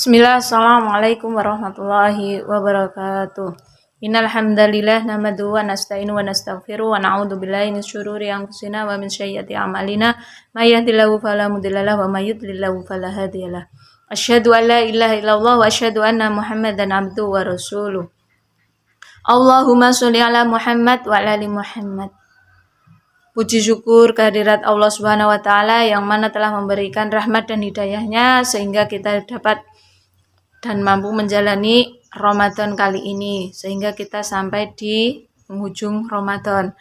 Bismillah, assalamualaikum warahmatullahi wabarakatuh. Innal hamdalillah nahmaduhu wa nasta'inu wa nastaghfiruh wa na'udzu billahi min syururi anfusina wa min sayyiati a'malina. May yahdihillahu fala mudhillalah wa may yudlil fala hadiyalah. Asyhadu an la ilaha illallah wa asyhadu anna Muhammadan abduhu wa rasuluh. Allahumma sholli ala Muhammad wa ala ali Muhammad. Puji syukur kehadirat Allah Subhanahu wa taala yang mana telah memberikan rahmat dan hidayahnya sehingga kita dapat dan mampu menjalani Ramadan kali ini, sehingga kita sampai di penghujung Ramadan.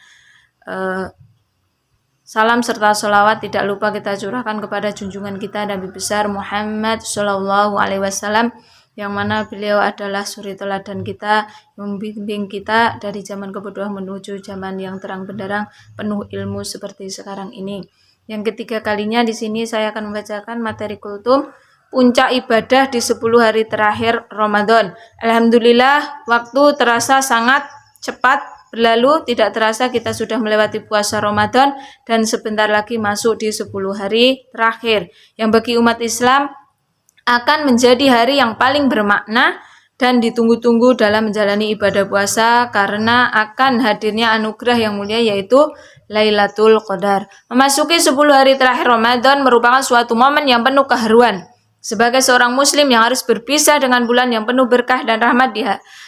Salam serta sholawat tidak lupa kita curahkan kepada junjungan kita Nabi besar Muhammad Shallallahu Alaihi Wasallam, yang mana beliau adalah suri teladan kita, membimbing kita dari zaman kebodohan menuju zaman yang terang benderang penuh ilmu seperti sekarang ini. Yang ketiga kalinya di sini saya akan membacakan materi kultum puncak ibadah di 10 hari terakhir Ramadan. Alhamdulillah, waktu terasa sangat cepat berlalu, tidak terasa kita sudah melewati puasa Ramadan dan sebentar lagi masuk di 10 hari terakhir, yang bagi umat Islam akan menjadi hari yang paling bermakna dan ditunggu-tunggu dalam menjalani ibadah puasa karena akan hadirnya anugerah yang mulia yaitu Lailatul Qadar. Memasuki 10 hari terakhir Ramadan merupakan suatu momen yang penuh keharuan. Sebagai seorang muslim yang harus berpisah dengan bulan yang penuh berkah dan rahmat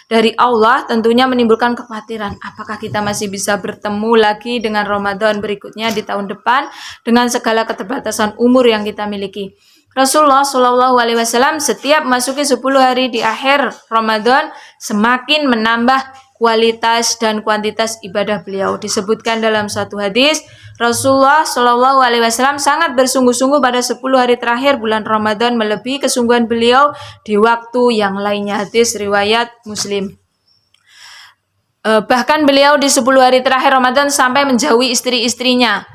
dari Allah, tentunya menimbulkan kekhawatiran apakah kita masih bisa bertemu lagi dengan Ramadan berikutnya di tahun depan dengan segala keterbatasan umur yang kita miliki. Rasulullah Shallallahu Alaihi Wasallam setiap memasuki 10 hari di akhir Ramadan semakin menambah kualitas dan kuantitas ibadah beliau. Disebutkan dalam satu hadis, Rasulullah Shallallahu Alaihi Wasallam sangat bersungguh-sungguh pada 10 hari terakhir bulan Ramadan melebihi kesungguhan beliau di waktu yang lainnya. Hadis riwayat Muslim. Bahkan beliau di 10 hari terakhir Ramadan sampai menjauhi istri-istrinya,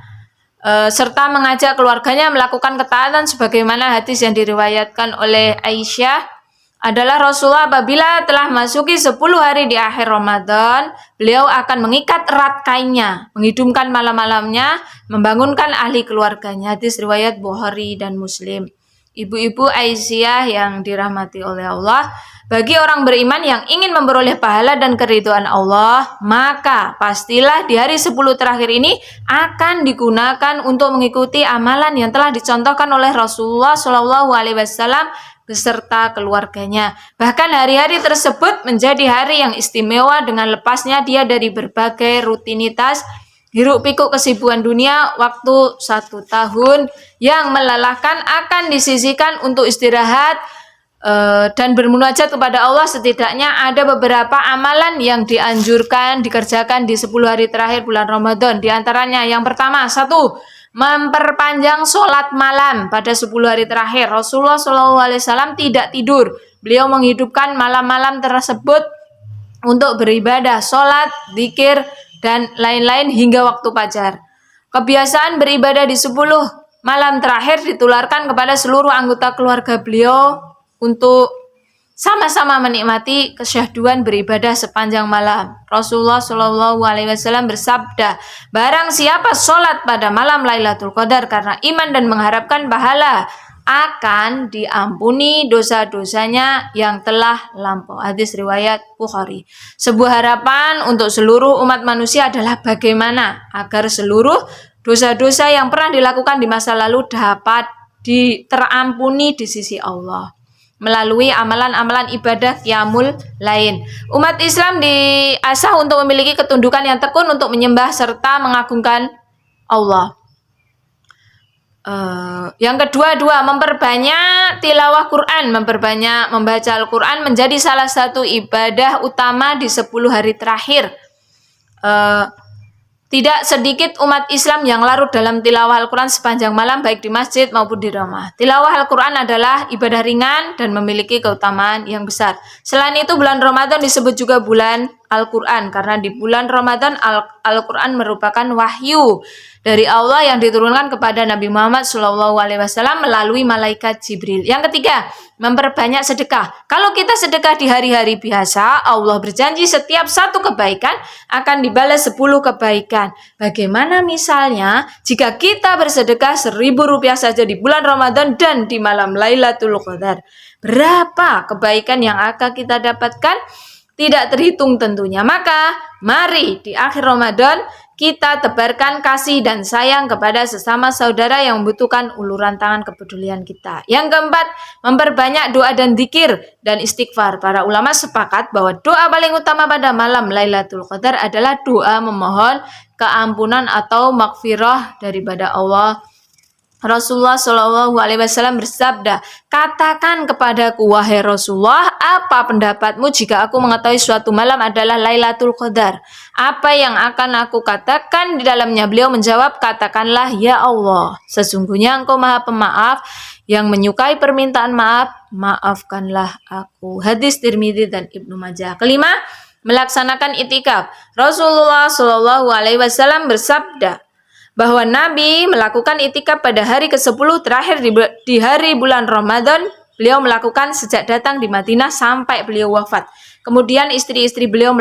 serta mengajak keluarganya melakukan ketaatan sebagaimana hadis yang diriwayatkan oleh Aisyah adalah Rasulullah apabila telah masuki 10 hari di akhir Ramadan, beliau akan mengikat erat kainnya, menghidupkan malam-malamnya, membangunkan ahli keluarganya. Hadis riwayat Bukhari dan Muslim. Ibu-ibu Aisyah yang dirahmati oleh Allah, bagi orang beriman yang ingin memperoleh pahala dan keridhaan Allah, maka pastilah di hari 10 terakhir ini akan digunakan untuk mengikuti amalan yang telah dicontohkan oleh Rasulullah Shallallahu Alaihi Wasallam beserta keluarganya. Bahkan hari-hari tersebut menjadi hari yang istimewa dengan lepasnya dia dari berbagai rutinitas hiruk pikuk kesibukan dunia. Waktu 1 tahun yang melelahkan akan disisihkan untuk istirahat dan bermunajat kepada Allah. Setidaknya ada beberapa amalan yang dianjurkan dikerjakan di 10 hari terakhir bulan Ramadan. Di antaranya yang pertama, 1, memperpanjang sholat malam pada 10 hari terakhir. Rasulullah SAW tidak tidur. Beliau menghidupkan malam-malam tersebut untuk beribadah, sholat, zikir, dan lain-lain hingga waktu fajar. Kebiasaan beribadah di 10 malam terakhir ditularkan kepada seluruh anggota keluarga beliau untuk sama-sama menikmati kesyahduan beribadah sepanjang malam. Rasulullah Shallallahu Alaihi Wasallam bersabda, barang siapa sholat pada malam Lailatul Qadar karena iman dan mengharapkan pahala, akan diampuni dosa-dosanya yang telah lampau. Hadis riwayat Bukhari. Sebuah harapan untuk seluruh umat manusia adalah bagaimana agar seluruh dosa-dosa yang pernah dilakukan di masa lalu dapat terampuni di sisi Allah melalui amalan-amalan ibadah qiyamul lain. Umat Islam diasah untuk memiliki ketundukan yang tekun untuk menyembah serta mengagungkan Allah. Yang kedua, memperbanyak tilawah Quran, memperbanyak membaca Al-Quran menjadi salah satu ibadah utama di 10 hari terakhir. Tidak sedikit umat Islam yang larut dalam tilawah Al-Quran sepanjang malam baik di masjid maupun di rumah. Tilawah Al-Quran adalah ibadah ringan dan memiliki keutamaan yang besar. Selain itu, bulan Ramadan disebut juga bulan Al-Quran, karena di bulan Ramadan Al-Quran merupakan wahyu dari Allah yang diturunkan kepada Nabi Muhammad SAW melalui malaikat Jibril. Yang ketiga, memperbanyak sedekah. Kalau kita sedekah di hari-hari biasa, Allah berjanji setiap satu kebaikan akan dibalas 10 kebaikan. Bagaimana misalnya jika kita bersedekah Rp1.000 saja di bulan Ramadan dan di malam Lailatul Qadar? Berapa kebaikan yang akan kita dapatkan? Tidak terhitung tentunya. Maka mari di akhir Ramadan kita tebarkan kasih dan sayang kepada sesama saudara yang membutuhkan uluran tangan kepedulian kita. Yang keempat, memperbanyak doa dan zikir dan istighfar. Para ulama sepakat bahwa doa paling utama pada malam Lailatul Qadar adalah doa memohon keampunan atau maghfirah daripada Allah. Rasulullah SAW bersabda, katakan kepadaku wahai Rasulullah, apa pendapatmu jika aku mengetahui suatu malam adalah Lailatul Qadar? Apa yang akan aku katakan di dalamnya? Beliau menjawab, katakanlah ya Allah, sesungguhnya Engkau Maha Pemaaf yang menyukai permintaan maaf, maafkanlah aku. Hadis Tirmidzi dan Ibnu Majah. Kelima, melaksanakan itikaf. Rasulullah SAW bersabda bahwa Nabi melakukan itikaf pada hari ke-10 terakhir di hari bulan Ramadan. Beliau melakukan sejak datang di Madinah sampai beliau wafat. Kemudian istri-istri beliau